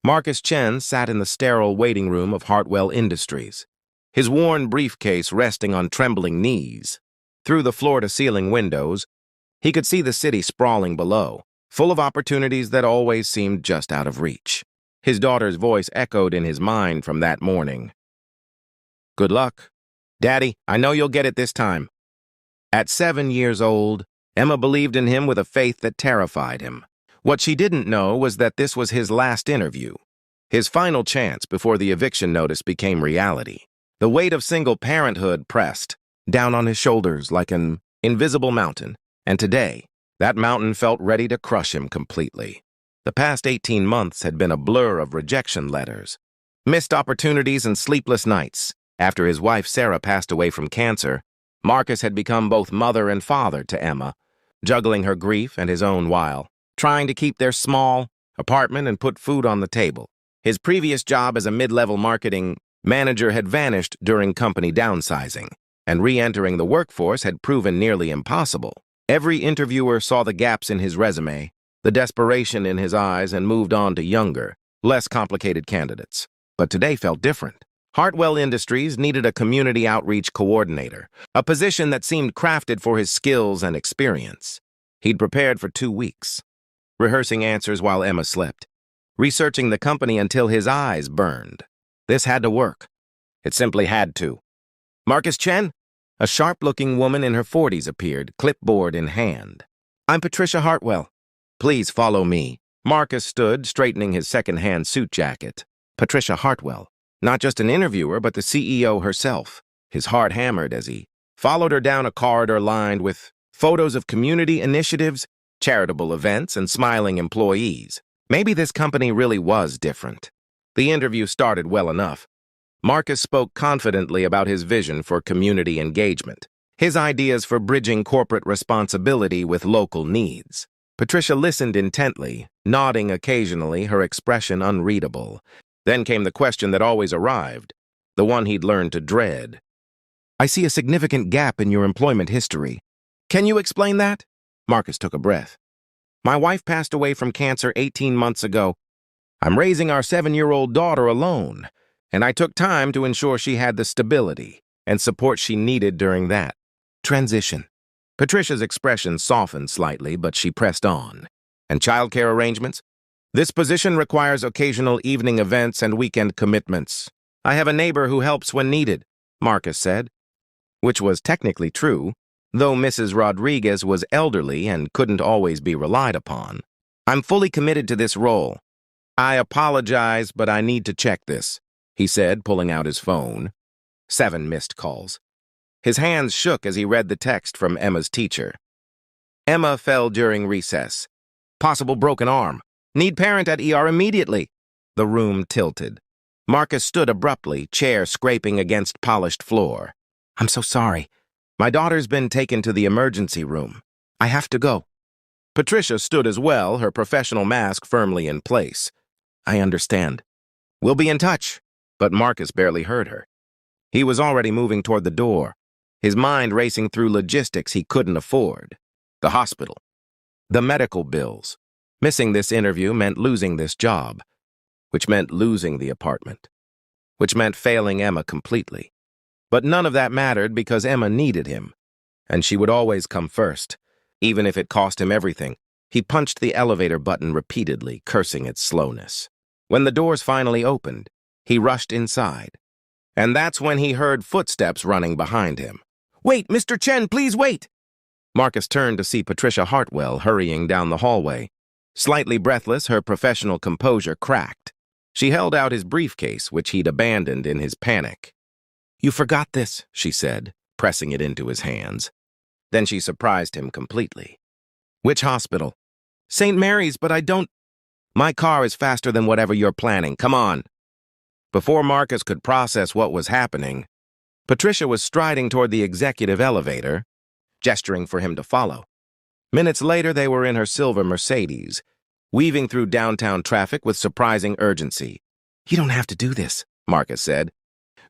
Marcus Chen sat in the sterile waiting room of Hartwell Industries, his worn briefcase resting on trembling knees. Through the floor-to-ceiling windows, he could see the city sprawling below, full of opportunities that always seemed just out of reach. His daughter's voice echoed in his mind from that morning. "Good luck. Daddy, I know you'll get it this time." At 7 years old, Emma believed in him with a faith that terrified him. What she didn't know was that this was his last interview, his final chance before the eviction notice became reality. The weight of single parenthood pressed down on his shoulders like an invisible mountain, and today, that mountain felt ready to crush him completely. The past 18 months had been a blur of rejection letters, missed opportunities and sleepless nights. After his wife Sarah passed away from cancer, Marcus had become both mother and father to Emma, juggling her grief and his own while trying to keep their small apartment and put food on the table. His previous job as a mid-level marketing manager had vanished during company downsizing, and re-entering the workforce had proven nearly impossible. Every interviewer saw the gaps in his resume, the desperation in his eyes, and moved on to younger, less complicated candidates. But today felt different. Hartwell Industries needed a community outreach coordinator, a position that seemed crafted for his skills and experience. He'd prepared for 2 weeks, rehearsing answers while Emma slept, researching the company until his eyes burned. This had to work. It simply had to. "Marcus Chen?" A sharp-looking woman in her 40s appeared, clipboard in hand. "I'm Patricia Hartwell. Please follow me." Marcus stood, straightening his second-hand suit jacket. Patricia Hartwell, not just an interviewer, but the CEO herself. His heart hammered as he followed her down a corridor lined with photos of community initiatives, charitable events, and smiling employees. Maybe this company really was different. The interview started well enough. Marcus spoke confidently about his vision for community engagement, his ideas for bridging corporate responsibility with local needs. Patricia listened intently, nodding occasionally, her expression unreadable. Then came the question that always arrived, the one he'd learned to dread. "I see a significant gap in your employment history. Can you explain that?" Marcus took a breath. "My wife passed away from cancer 18 months ago. I'm raising our 7-year-old daughter alone, and I took time to ensure she had the stability and support she needed during that transition." Patricia's expression softened slightly, but she pressed on. "And childcare arrangements? This position requires occasional evening events and weekend commitments. I have a neighbor who helps when needed," Marcus said, which was technically true, though Mrs. Rodriguez was elderly and couldn't always be relied upon. "I'm fully committed to this role. I apologize, but I need to check this," he said, pulling out his phone. 7 missed calls. His hands shook as he read the text from Emma's teacher. "Emma fell during recess. Possible broken arm. Need parent at ER immediately." The room tilted. Marcus stood abruptly, chair scraping against polished floor. "I'm so sorry. My daughter's been taken to the emergency room. I have to go." Patricia stood as well, her professional mask firmly in place. "I understand. We'll be in touch." But Marcus barely heard her. He was already moving toward the door, his mind racing through logistics he couldn't afford. The hospital. The medical bills. Missing this interview meant losing this job, which meant losing the apartment, which meant failing Emma completely. But none of that mattered because Emma needed him, and she would always come first, even if it cost him everything. He punched the elevator button repeatedly, cursing its slowness. When the doors finally opened, he rushed inside. And that's when he heard footsteps running behind him. "Wait, Mr. Chen, please wait!" Marcus turned to see Patricia Hartwell hurrying down the hallway. Slightly breathless, her professional composure cracked. She held out his briefcase, which he'd abandoned in his panic. "You forgot this," she said, pressing it into his hands. Then she surprised him completely. "Which hospital?" "St. Mary's, but I don't—" "My car is faster than whatever you're planning. Come on." Before Marcus could process what was happening, Patricia was striding toward the executive elevator, gesturing for him to follow. Minutes later, they were in her silver Mercedes, weaving through downtown traffic with surprising urgency. "You don't have to do this," Marcus said,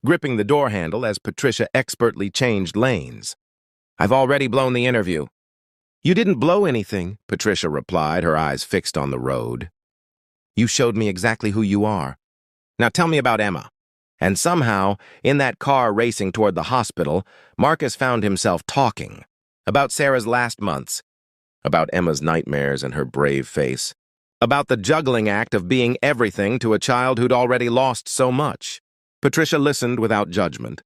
gripping the door handle as Patricia expertly changed lanes. "I've already blown the interview." "You didn't blow anything," Patricia replied, her eyes fixed on the road. You showed me exactly who you are. Now tell me about Emma." And somehow, in that car racing toward the hospital, Marcus found himself talking about Sarah's last months, about Emma's nightmares and her brave face, about the juggling act of being everything to a child who'd already lost so much. Patricia listened without judgment,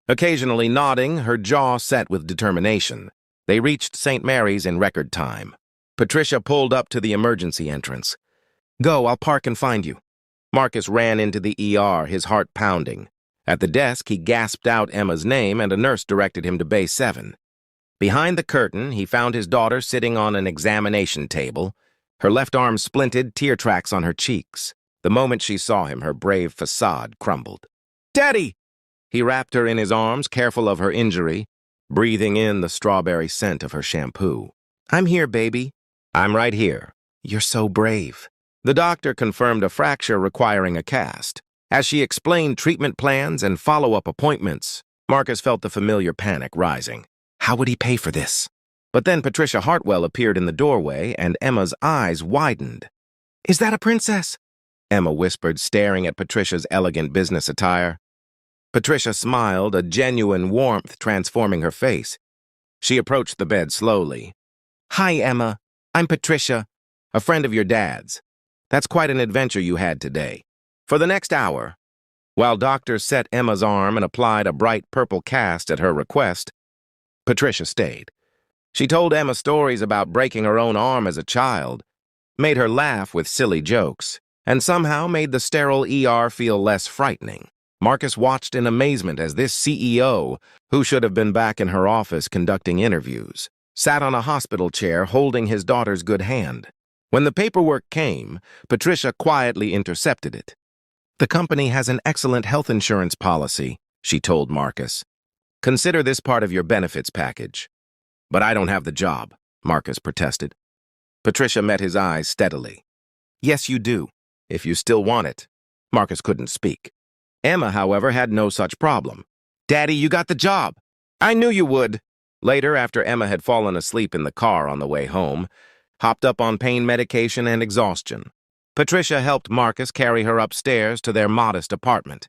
occasionally nodding, her jaw set with determination. They reached St. Mary's in record time. Patricia pulled up to the emergency entrance. "Go, I'll park and find you." Marcus ran into the ER, his heart pounding. At the desk, he gasped out Emma's name, and a nurse directed him to Bay 7. Behind the curtain, he found his daughter sitting on an examination table, her left arm splinted, tear tracks on her cheeks. The moment she saw him, her brave facade crumbled. "Daddy!" He wrapped her in his arms, careful of her injury, breathing in the strawberry scent of her shampoo. "I'm here, baby." "I'm right here." "You're so brave." The doctor confirmed a fracture requiring a cast. As she explained treatment plans and follow-up appointments, Marcus felt the familiar panic rising. How would he pay for this? But then Patricia Hartwell appeared in the doorway, and Emma's eyes widened. "Is that a princess?" Emma whispered, staring at Patricia's elegant business attire. Patricia smiled, a genuine warmth transforming her face. She approached the bed slowly. "Hi, Emma. I'm Patricia, a friend of your dad's. That's quite an adventure you had today." For the next hour, while doctors set Emma's arm and applied a bright purple cast at her request, Patricia stayed. She told Emma stories about breaking her own arm as a child, made her laugh with silly jokes, and somehow made the sterile ER feel less frightening. Marcus watched in amazement as this CEO, who should have been back in her office conducting interviews, sat on a hospital chair holding his daughter's good hand. When the paperwork came, Patricia quietly intercepted it. "The company has an excellent health insurance policy," she told Marcus. "Consider this part of your benefits package." "But I don't have the job," Marcus protested. Patricia met his eyes steadily. "Yes, you do, if you still want it." Marcus couldn't speak. Emma, however, had no such problem. "Daddy, you got the job." "I knew you would." Later, after Emma had fallen asleep in the car on the way home, hopped up on pain medication and exhaustion, Patricia helped Marcus carry her upstairs to their modest apartment.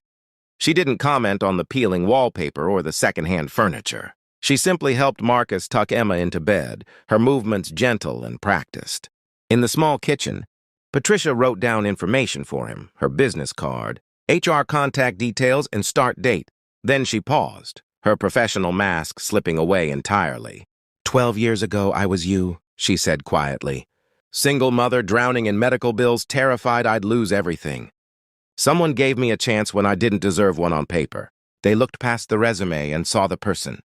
She didn't comment on the peeling wallpaper or the second-hand furniture. She simply helped Marcus tuck Emma into bed, her movements gentle and practiced. In the small kitchen, Patricia wrote down information for him, her business card, HR contact details, and start date. Then she paused, her professional mask slipping away entirely. 12 years ago, I was you," she said quietly. "Single mother, drowning in medical bills, terrified I'd lose everything. Someone gave me a chance when I didn't deserve one on paper. They looked past the resume and saw the person."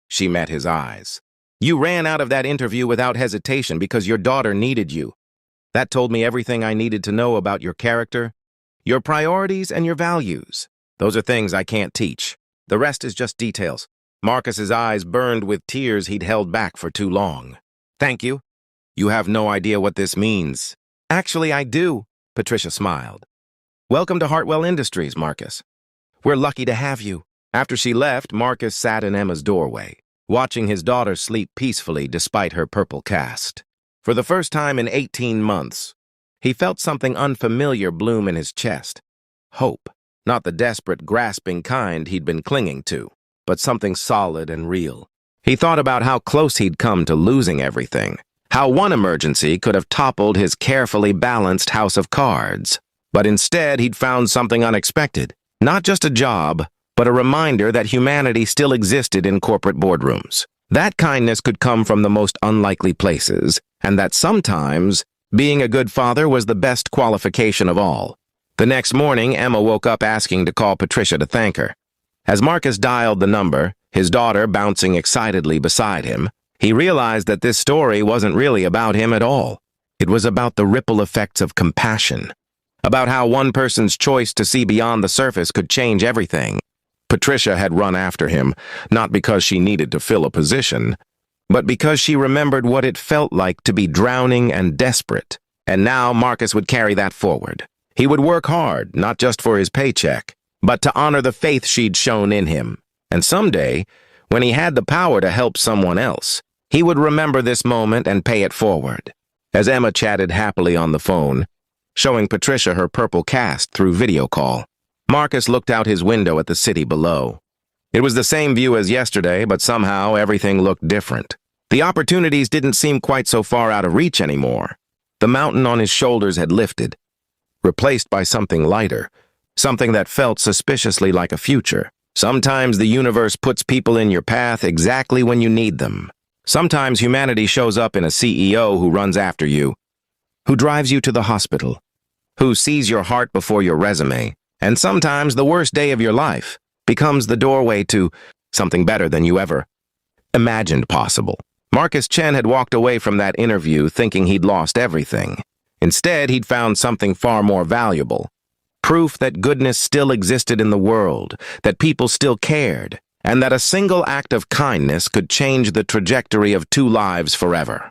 She met his eyes. "You ran out of that interview without hesitation because your daughter needed you. That told me everything I needed to know about your character, your priorities, and your values. Those are things I can't teach. The rest is just details." Marcus's eyes burned with tears he'd held back for too long. "Thank you. You have no idea what this means." "Actually, I do," Patricia smiled. "Welcome to Hartwell Industries, Marcus. We're lucky to have you." After she left, Marcus sat in Emma's doorway, watching his daughter sleep peacefully despite her purple cast. For the first time in 18 months, he felt something unfamiliar bloom in his chest. Hope, not the desperate, grasping kind he'd been clinging to, but something solid and real. He thought about how close he'd come to losing everything, how one emergency could have toppled his carefully balanced house of cards. But instead, he'd found something unexpected. Not just a job, but a reminder that humanity still existed in corporate boardrooms. That kindness could come from the most unlikely places, and that sometimes being a good father was the best qualification of all. The next morning, Emma woke up asking to call Patricia to thank her. As Marcus dialed the number, his daughter bouncing excitedly beside him, he realized that this story wasn't really about him at all. It was about the ripple effects of compassion, about how one person's choice to see beyond the surface could change everything. Patricia had run after him, not because she needed to fill a position, but because she remembered what it felt like to be drowning and desperate. And now Marcus would carry that forward. He would work hard, not just for his paycheck, but to honor the faith she'd shown in him. And someday, when he had the power to help someone else, he would remember this moment and pay it forward. As Emma chatted happily on the phone, showing Patricia her purple cast through video call. Marcus looked out his window at the city below. It was the same view as yesterday, but somehow everything looked different. The opportunities didn't seem quite so far out of reach anymore. The mountain on his shoulders had lifted, replaced by something lighter, something that felt suspiciously like a future. Sometimes the universe puts people in your path exactly when you need them. Sometimes humanity shows up in a CEO who runs after you, who drives you to the hospital, who sees your heart before your resume, and sometimes the worst day of your life becomes the doorway to something better than you ever imagined possible. Marcus Chen had walked away from that interview thinking he'd lost everything. Instead, he'd found something far more valuable. Proof that goodness still existed in the world, that people still cared, and that a single act of kindness could change the trajectory of 2 lives forever.